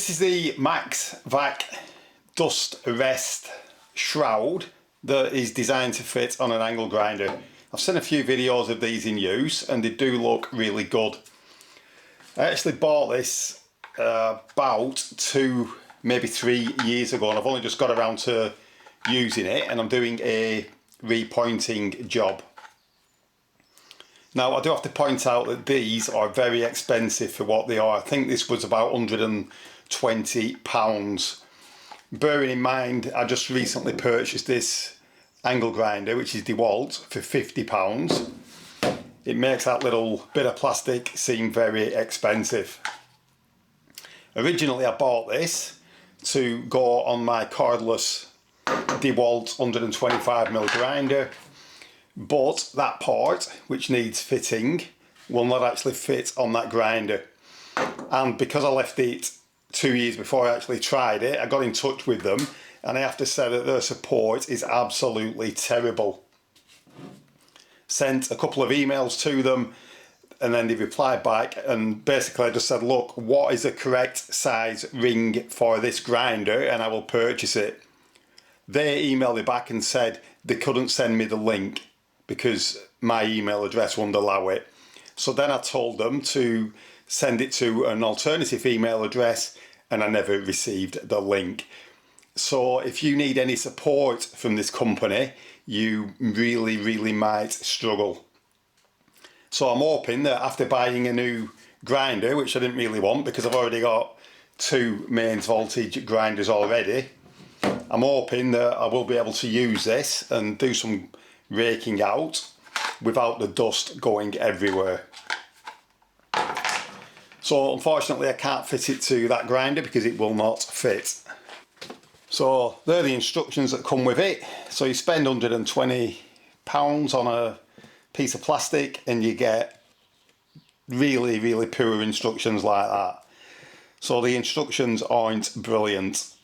This is the MAXVAC dust arrest shroud that is designed to fit on an angle grinder. I've seen a few videos of these in use and they do look really good. I actually bought this about 2, maybe 3 years ago, and I've only just got around to using it, and I'm doing a repointing job. Now I do have to point out that these are very expensive for what they are. I think this was about £120. Bearing in mind I just recently purchased this angle grinder, which is Dewalt, for £50. It makes that little bit of plastic seem very expensive. Originally I bought this to go on my cordless Dewalt 125mm grinder, but that part, which needs fitting, will not actually fit on that grinder. And because I left it 2 years before I actually tried it, I got in touch with them, and I have to say that their support is absolutely terrible. Sent a couple of emails to them, and then they replied back, and basically I just said, look, what is the correct size ring for this grinder, and I will purchase it. They emailed me back and said they couldn't send me the link because my email address wouldn't allow it. So then I told them to send it to an alternative email address, and I never received the link. So if you need any support from this company, you really might struggle. So I'm hoping that after buying a new grinder, which I didn't really want because I've already got 2 mains voltage grinders already, I'm hoping that I will be able to use this and do some raking out without the dust going everywhere. So unfortunately I can't fit it to that grinder because it will not fit. So they're the instructions that come with it. So you spend £120 on a piece of plastic and you get really poor instructions like that. So the instructions aren't brilliant.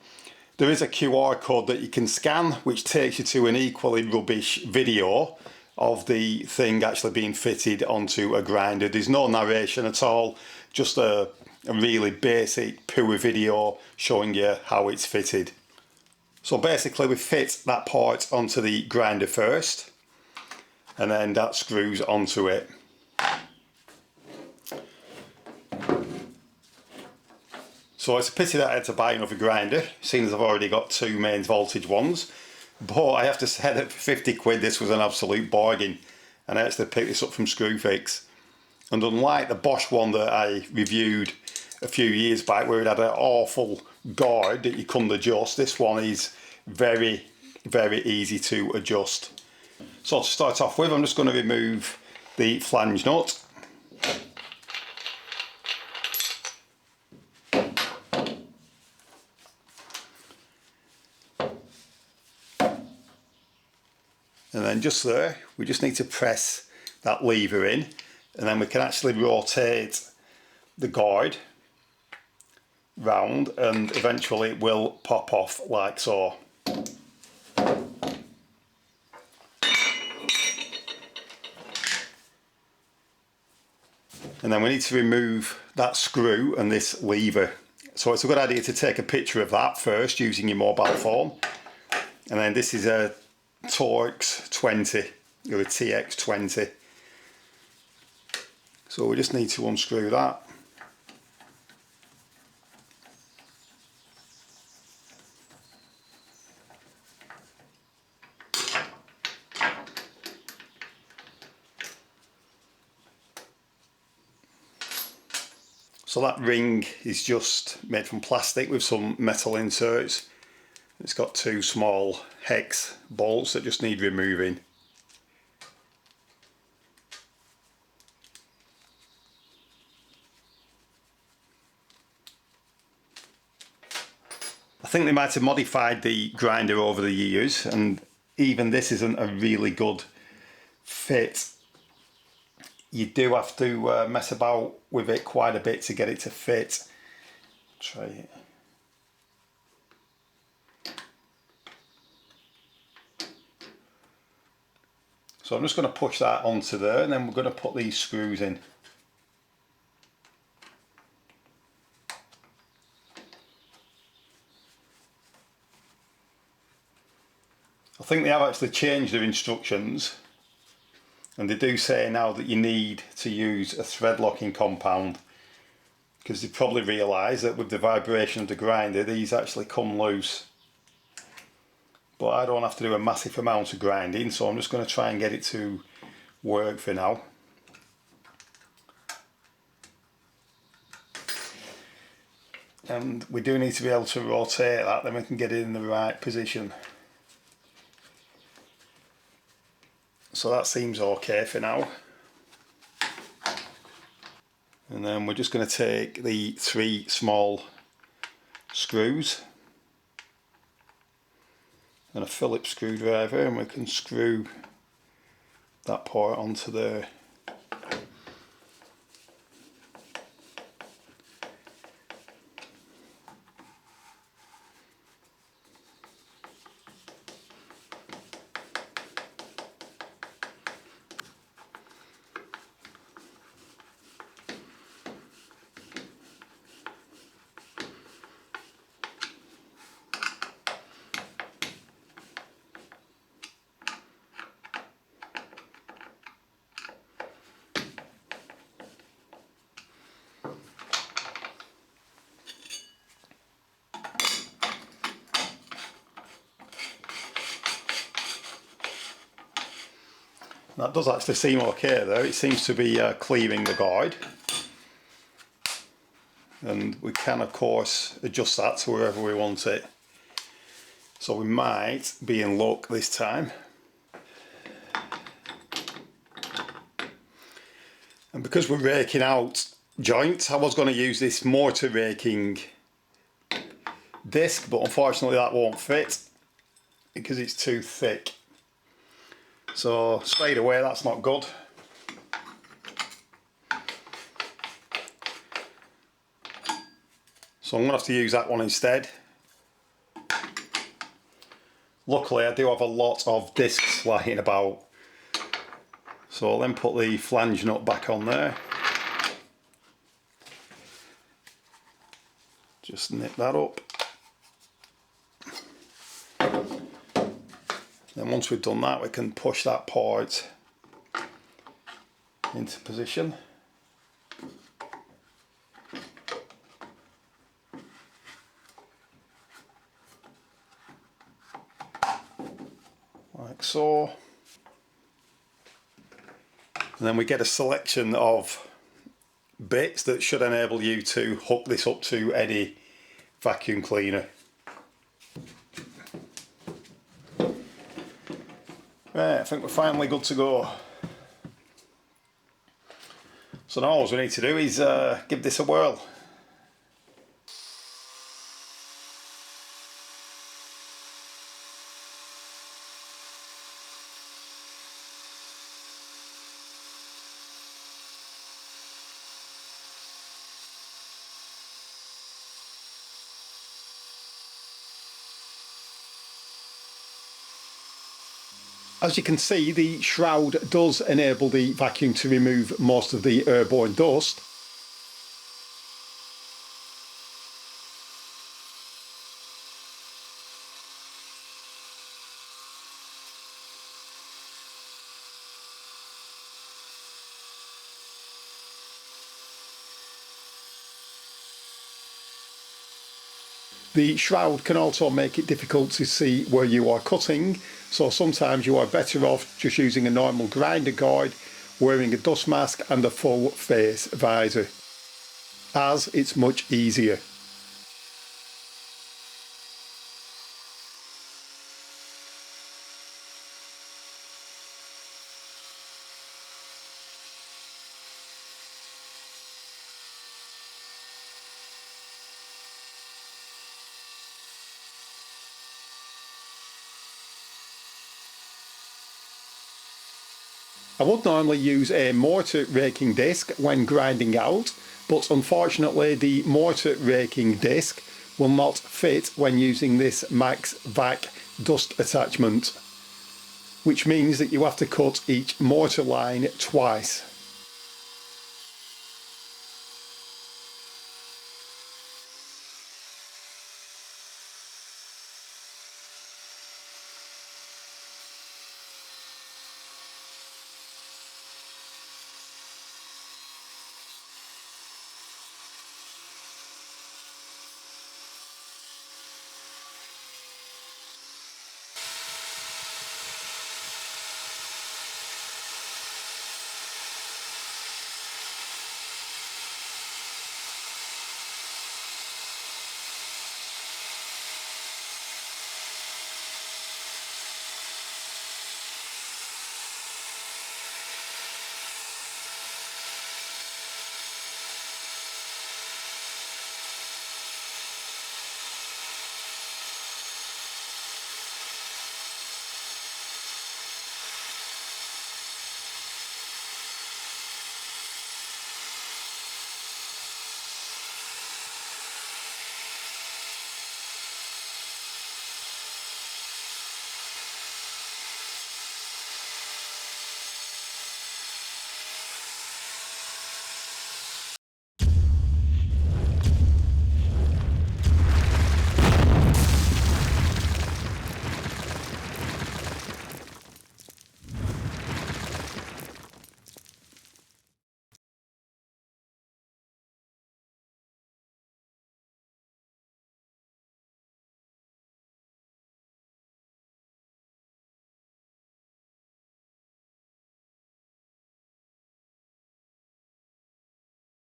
There is a QR code that you can scan which takes you to an equally rubbish video of the thing actually being fitted onto a grinder. There's no narration at all, just a really basic poor video showing you how it's fitted. So basically we fit that part onto the grinder first, and then that screws onto it. So it's a pity that I had to buy another grinder, seeing as I've already got 2 mains voltage ones. But I have to say that for 50 quid this was an absolute bargain, and I actually picked this up from Screwfix. And unlike the Bosch one that I reviewed a few years back where it had an awful guard that you couldn't adjust, this one is very easy to adjust. So to start off with, I'm just going to remove the flange nut. And then just there, we just need to press that lever in, and then we can actually rotate the guard round, and eventually it will pop off like so. And then we need to remove that screw and this lever. So it's a good idea to take a picture of that first using your mobile phone. And then this is a Torx 20 or a TX 20. So we just need to unscrew that. So that ring is just made from plastic with some metal inserts. It's got 2 small hex bolts that just need removing. I think they might have modified the grinder over the years, and even this isn't a really good fit. You do have to mess about with it quite a bit to get it to fit. Try it. So I'm just going to push that onto there, and then we're going to put these screws in. I think they have actually changed their instructions, and they do say now that you need to use a thread locking compound, because they probably realise that with the vibration of the grinder these actually come loose. But I don't have to do a massive amount of grinding, so I'm just going to try and get it to work for now. And we do need to be able to rotate that, then we can get it in the right position. So that seems okay for now. And then we're just going to take the 3 small screws and a Phillips screwdriver, and we can screw that part onto there. That does actually seem okay though, it seems to be cleaving the guide. And we can of course adjust that to wherever we want it. So we might be in luck this time. And because we're raking out joints, I was going to use this mortar raking disc, but unfortunately that won't fit because it's too thick. So straight away that's not good. So I'm going to have to use that one instead. Luckily I do have a lot of discs lying about. So I'll then put the flange nut back on there. Just nip that up. Then once we've done that, we can push that part into position. Like so. And then we get a selection of bits that should enable you to hook this up to any vacuum cleaner. Right, I think we're finally good to go. So now all we need to do is give this a whirl. As you can see, the shroud does enable the vacuum to remove most of the airborne dust. The shroud can also make it difficult to see where you are cutting, so sometimes you are better off just using a normal grinder guide, wearing a dust mask and a full face visor, as it's much easier. I would normally use a mortar raking disc when grinding out, but unfortunately the mortar raking disc will not fit when using this MAXVAC dust attachment, which means that you have to cut each mortar line twice.